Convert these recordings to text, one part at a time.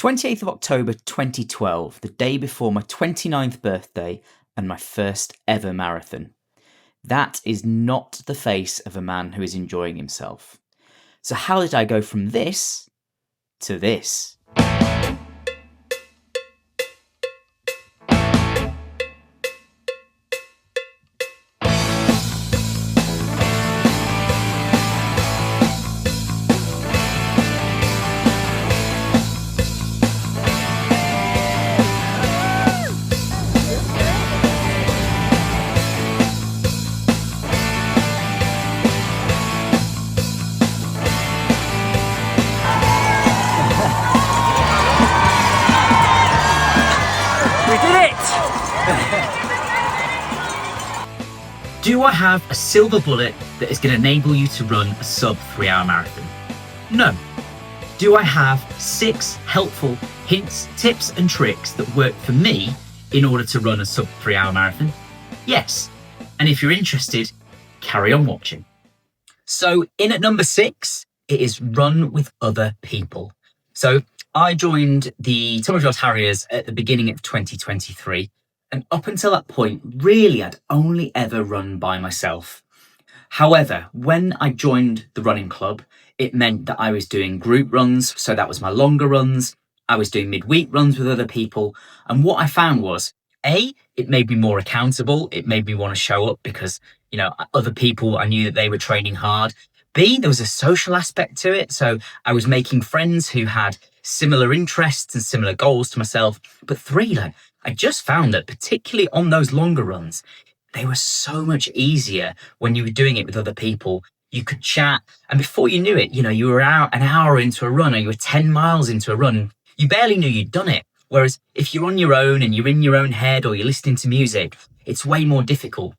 28th of October 2012, the day before my 29th birthday and my first ever marathon. That is not the face of a man who is enjoying himself. So how did I go from this to this? Do I have a silver bullet that is going to enable you to run a sub 3-hour marathon? No. Do I have 6 helpful hints, tips and tricks that work for me in order to run a sub 3-hour marathon? Yes. And if you're interested, carry on watching. So in at number 6, it is run with other people. So I joined the Tunbridge Wells Harriers at the beginning of 2023. And up until that point, really, I'd only ever run by myself. However, when I joined the running club, it meant that I was doing group runs. So that was my longer runs. I was doing midweek runs with other people. And what I found was, A, it made me more accountable. It made me want to show up because, other people, I knew that they were training hard. B, there was a social aspect to it. So I was making friends who had similar interests and similar goals to myself. But 3, I just found that particularly on those longer runs, they were so much easier when you were doing it with other people. You could chat, and before you knew it, you were an hour into a run, or you were 10 miles into a run. You barely knew you'd done it. Whereas if you're on your own and you're in your own head or you're listening to music, it's way more difficult.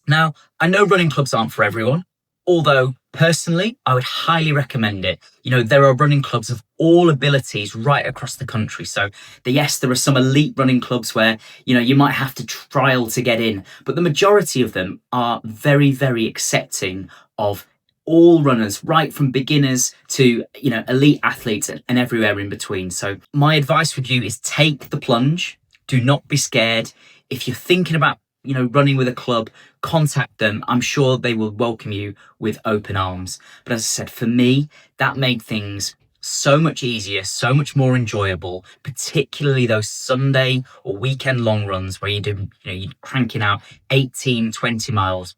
Now, I know running clubs aren't for everyone, although personally, I would highly recommend it. There are running clubs of all abilities right across the country. So yes, there are some elite running clubs where, you might have to trial to get in, but the majority of them are very, very accepting of all runners, right from beginners to, elite athletes and everywhere in between. So my advice with you is take the plunge. Do not be scared. If you're thinking about running with a club, contact them. I'm sure they will welcome you with open arms. But as I said, for me, that made things so much easier, so much more enjoyable, particularly those Sunday or weekend long runs where you're cranking out 18, 20 miles.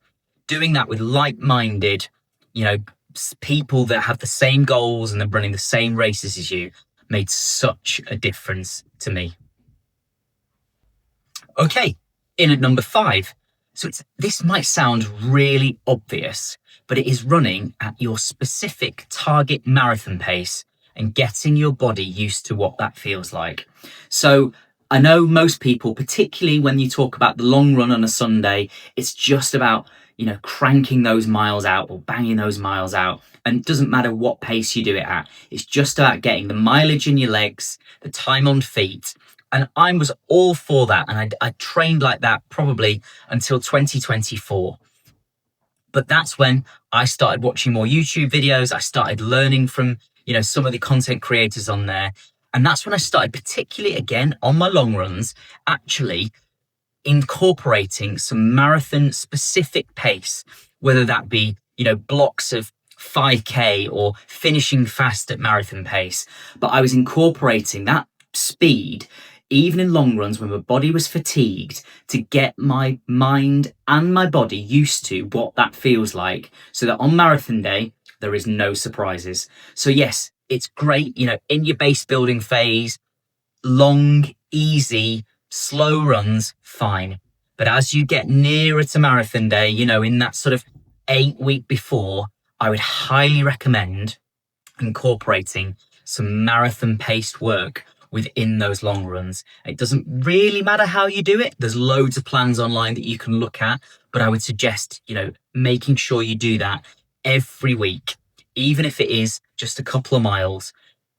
Doing that with like-minded, people that have the same goals and are running the same races as you made such a difference to me. Okay. In at number 5. So this might sound really obvious, but it is running at your specific target marathon pace and getting your body used to what that feels like. So I know most people, particularly when you talk about the long run on a Sunday, it's just about, cranking those miles out or banging those miles out. And it doesn't matter what pace you do it at. It's just about getting the mileage in your legs, the time on feet. And I was all for that. And I trained like that probably until 2024. But that's when I started watching more YouTube videos. I started learning from, some of the content creators on there. And that's when I started, particularly again on my long runs, actually incorporating some marathon specific pace, whether that be, blocks of 5K or finishing fast at marathon pace. But I was incorporating that speed even in long runs when my body was fatigued, to get my mind and my body used to what that feels like, so that on marathon day, there is no surprises. So yes, it's great, in your base building phase, long, easy, slow runs, fine. But as you get nearer to marathon day, in that sort of 8 week before, I would highly recommend incorporating some marathon paced work within those long runs. It doesn't really matter how you do it. There's loads of plans online that you can look at, but I would suggest, making sure you do that every week, even if it is just a couple of miles.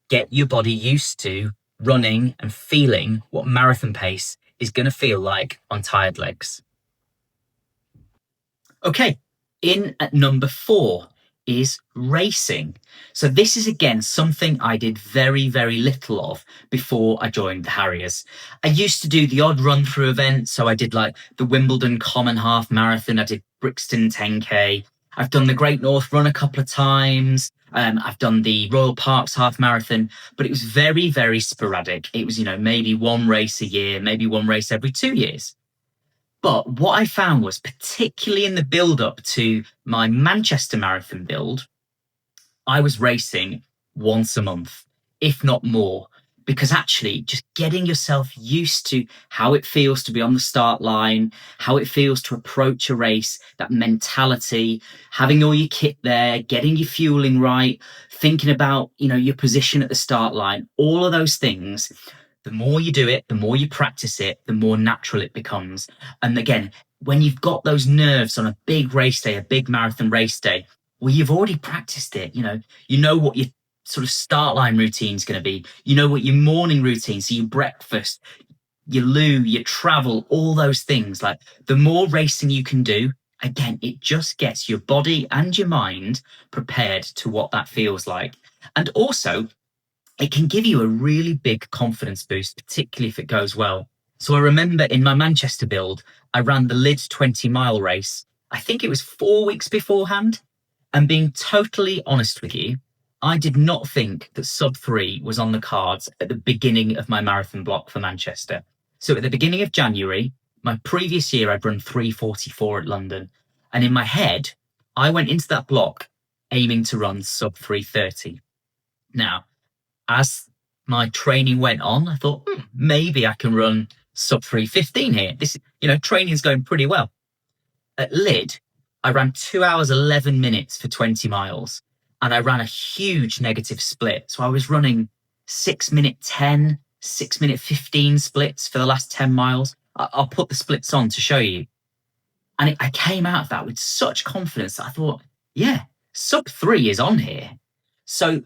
Get your body used to running and feeling what marathon pace is going to feel like on tired legs. Okay, in at number 4 is racing. So this is again something I did very, very little of before I joined the Harriers. I used to do the odd run through event. So I did like the Wimbledon Common Half Marathon. I did Brixton 10K. I've done the Great North Run a couple of times. I've done the Royal Parks Half Marathon, but it was very, very sporadic. It was, maybe one race a year, maybe one race every 2 years. But what I found was, particularly in the build up to my Manchester Marathon build, I was racing once a month, if not more, because actually just getting yourself used to how it feels to be on the start line, how it feels to approach a race, that mentality, having all your kit there, getting your fueling right, thinking about, your position at the start line, all of those things. The more you do it, the more you practice it, the more natural it becomes. And again, when you've got those nerves on a big race day, a big marathon race day, well, you've already practiced it. You know what your sort of start line routine is going to be. You know what your morning routine, so your breakfast, your loo, your travel, all those things. Like the more racing you can do, again, it just gets your body and your mind prepared to what that feels like. And also, it can give you a really big confidence boost, particularly if it goes well. So I remember in my Manchester build, I ran the Lid 20-mile race. I think it was 4 weeks beforehand. And being totally honest with you, I did not think that sub 3 was on the cards at the beginning of my marathon block for Manchester. So at the beginning of January, my previous year, I'd run 3:44 at London. And in my head, I went into that block aiming to run sub 3:30. Now, as my training went on, I thought, maybe I can run sub 3:15 here. This, training's going pretty well. At Lid, I ran 2 hours, 11 minutes for 20 miles. And I ran a huge negative split. So I was running 6-minute 10, 6-minute 15 splits for the last 10 miles. I'll put the splits on to show you. And I came out of that with such confidence that I thought, yeah, sub 3 is on here. So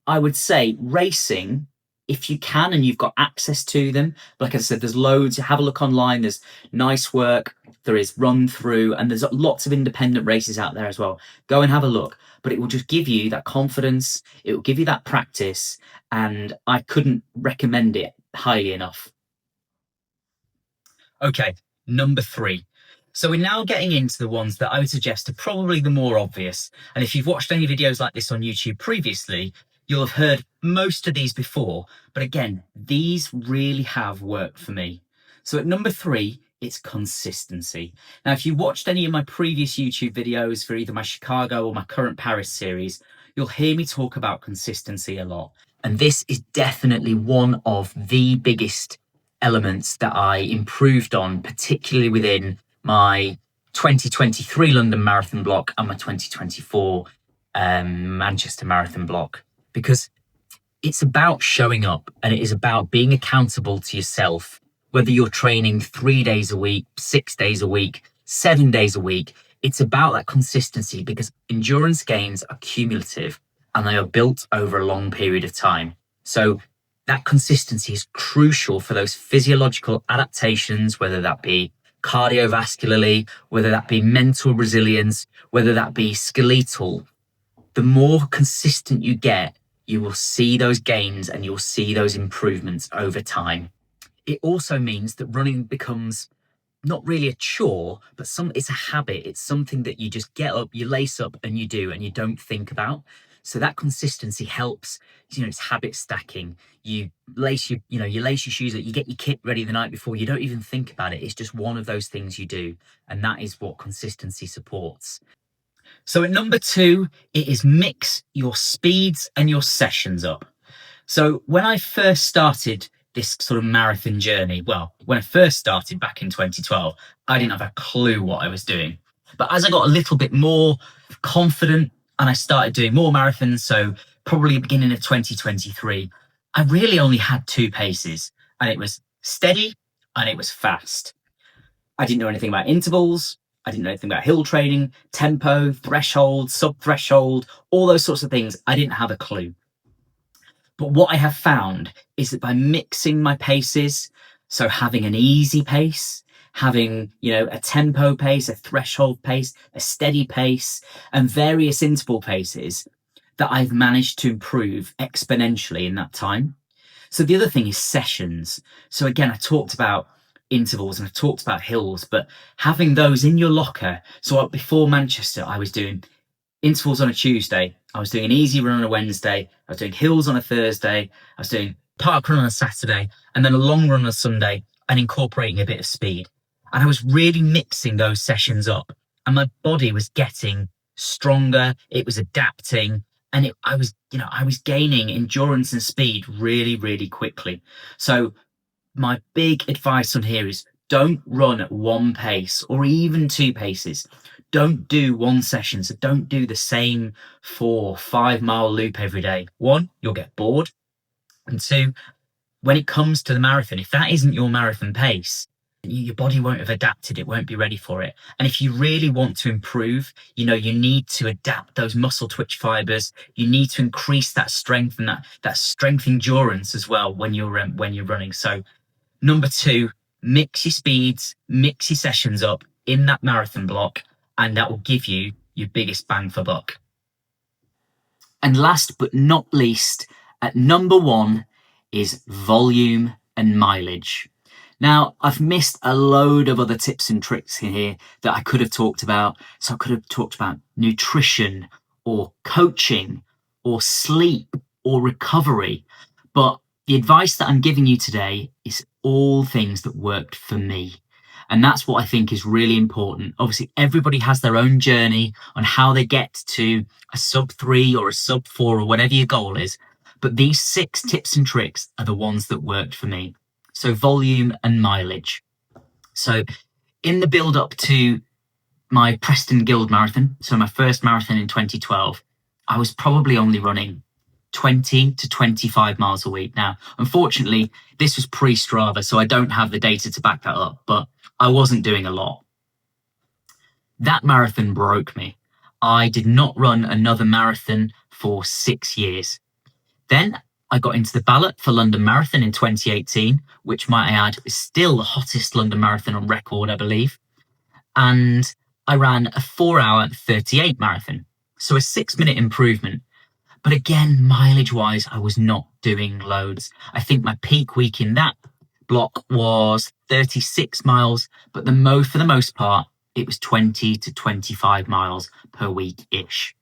I would say racing, if you can and you've got access to them, like I said, there's loads. Have a look online. There's Nice Work. There is Run Through, and there's lots of independent races out there as well. Go and have a look. But it will just give you that confidence. It will give you that practice. And I couldn't recommend it highly enough. Okay, number 3. So we're now getting into the ones that I would suggest are probably the more obvious. And if you've watched any videos like this on YouTube previously, you'll have heard most of these before. But again, these really have worked for me. So at number 3, it's consistency. Now, if you watched any of my previous YouTube videos for either my Chicago or my current Paris series, you'll hear me talk about consistency a lot. And this is definitely one of the biggest elements that I improved on, particularly within my 2023 London Marathon block and my 2024 Manchester Marathon block, because it's about showing up and it is about being accountable to yourself. Whether you're training 3 days a week, 6 days a week, 7 days a week, it's about that consistency, because endurance gains are cumulative and they are built over a long period of time. So that consistency is crucial for those physiological adaptations, whether that be cardiovascularly, whether that be mental resilience, whether that be skeletal. The more consistent you get, you will see those gains and you'll see those improvements over time. It also means that running becomes not really a chore, but it's a habit. It's something that you just get up, you lace up and you do, and you don't think about. So that consistency helps, it's habit stacking. You lace your shoes up, you get your kit ready the night before, you don't even think about it. It's just one of those things you do. And that is what consistency supports. So at number 2, it is mix your speeds and your sessions up. So when I first started this sort of marathon journey, when I first started back in 2012, I didn't have a clue what I was doing. But as I got a little bit more confident and I started doing more marathons, so probably beginning of 2023, I really only had 2 paces, and it was steady and it was fast. I didn't know anything about intervals. I didn't know anything about hill training, tempo, threshold, sub-threshold, all those sorts of things. I didn't have a clue. But what I have found is that by mixing my paces, so having an easy pace, having, a tempo pace, a threshold pace, a steady pace, and various interval paces that I've managed to improve exponentially in that time. So the other thing is sessions. So again, I talked about intervals and I talked about hills, but having those in your locker. So before Manchester, I was doing intervals on a Tuesday. I was doing an easy run on a Wednesday. I was doing hills on a Thursday. I was doing park run on a Saturday, and then a long run on a Sunday, and incorporating a bit of speed. And I was really mixing those sessions up, and my body was getting stronger. It was adapting, and I was gaining endurance and speed really, really quickly. So my big advice on here is don't run at one pace or even two paces. Don't do one session. So don't do the same 4 or 5 mile loop every day. 1, you'll get bored. And 2, when it comes to the marathon, if that isn't your marathon pace, your body won't have adapted. It won't be ready for it. And if you really want to improve, you need to adapt those muscle twitch fibers. You need to increase that strength and that strength endurance as well when you're running. So number 2, mix your speeds, mix your sessions up in that marathon block, and that will give you your biggest bang for buck. And last but not least, at number 1 is volume and mileage. Now, I've missed a load of other tips and tricks in here that I could have talked about. So I could have talked about nutrition or coaching or sleep or recovery. But the advice that I'm giving you today is all things that worked for me. And that's what I think is really important. Obviously, everybody has their own journey on how they get to a sub 3 or a sub 4 or whatever your goal is. But these 6 tips and tricks are the ones that worked for me. So volume and mileage. So in the build up to my Preston Guild Marathon, so my first marathon in 2012, I was probably only running 20 to 25 miles a week. Now, unfortunately, this was pre-Strava, so I don't have the data to back that up, but I wasn't doing a lot. That marathon broke me. I did not run another marathon for 6 years. Then I got into the ballot for London Marathon in 2018, which might I add is still the hottest London Marathon on record, I believe. And I ran a 4-hour 38 marathon. So a 6-minute improvement. But again, mileage wise, I was not doing loads. I think my peak week in that block was 36 miles, but for the most part, it was 20 to 25 miles per week-ish.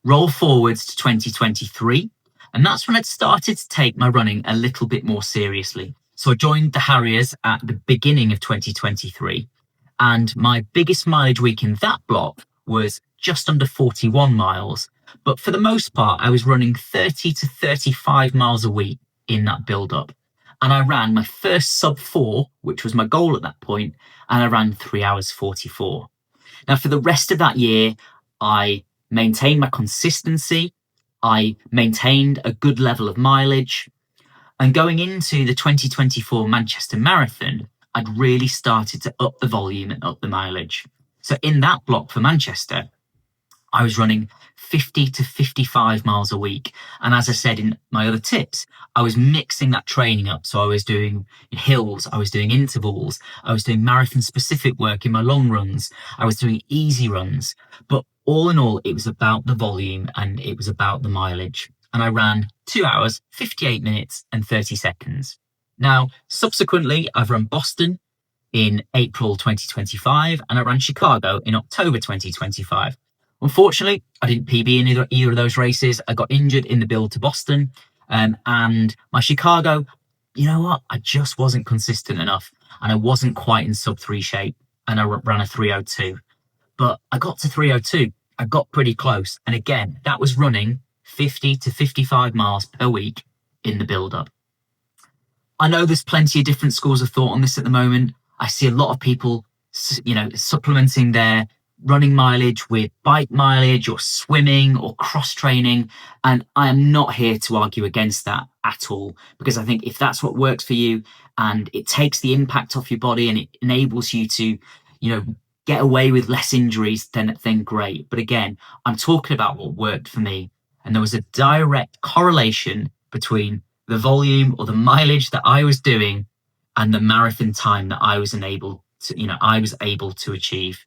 Roll forwards to 2023, and that's when I'd started to take my running a little bit more seriously. So I joined the Harriers at the beginning of 2023, and my biggest mileage week in that block was just under 41 miles. But for the most part, I was running 30 to 35 miles a week in that build-up. And I ran my first sub 4, which was my goal at that point, and I ran 3 hours 44. Now, for the rest of that year, I maintained my consistency. I maintained a good level of mileage. And going into the 2024 Manchester Marathon, I'd really started to up the volume and up the mileage. So in that block for Manchester, I was running 50 to 55 miles a week. And as I said in my other tips, I was mixing that training up. So I was doing hills, I was doing intervals, I was doing marathon specific work in my long runs, I was doing easy runs. But all in all, it was about the volume and it was about the mileage. And I ran 2 hours, 58 minutes and 30 seconds. Now, subsequently, I've run Boston in April 2025 and I ran Chicago in October 2025. Unfortunately, I didn't PB in either of those races. I got injured in the build to Boston. And my Chicago, you know what? I just wasn't consistent enough. And I wasn't quite in sub 3 shape. And I ran a 3:02. But I got to 3:02. I got pretty close. And again, that was running 50 to 55 miles per week in the build up. I know there's plenty of different schools of thought on this at the moment. I see a lot of people, supplementing their running mileage with bike mileage or swimming or cross training. And I am not here to argue against that at all, because I think if that's what works for you and it takes the impact off your body and it enables you to, get away with less injuries, then great. But again, I'm talking about what worked for me. And there was a direct correlation between the volume or the mileage that I was doing and the marathon time that I was able to achieve.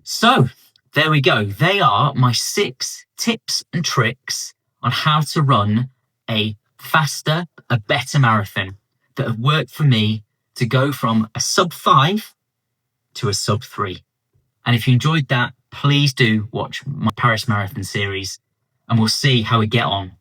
So there we go. They are my 6 tips and tricks on how to run a faster, a better marathon that have worked for me to go from a sub 5 to a sub 3. And if you enjoyed that, please do watch my Paris Marathon series, and we'll see how we get on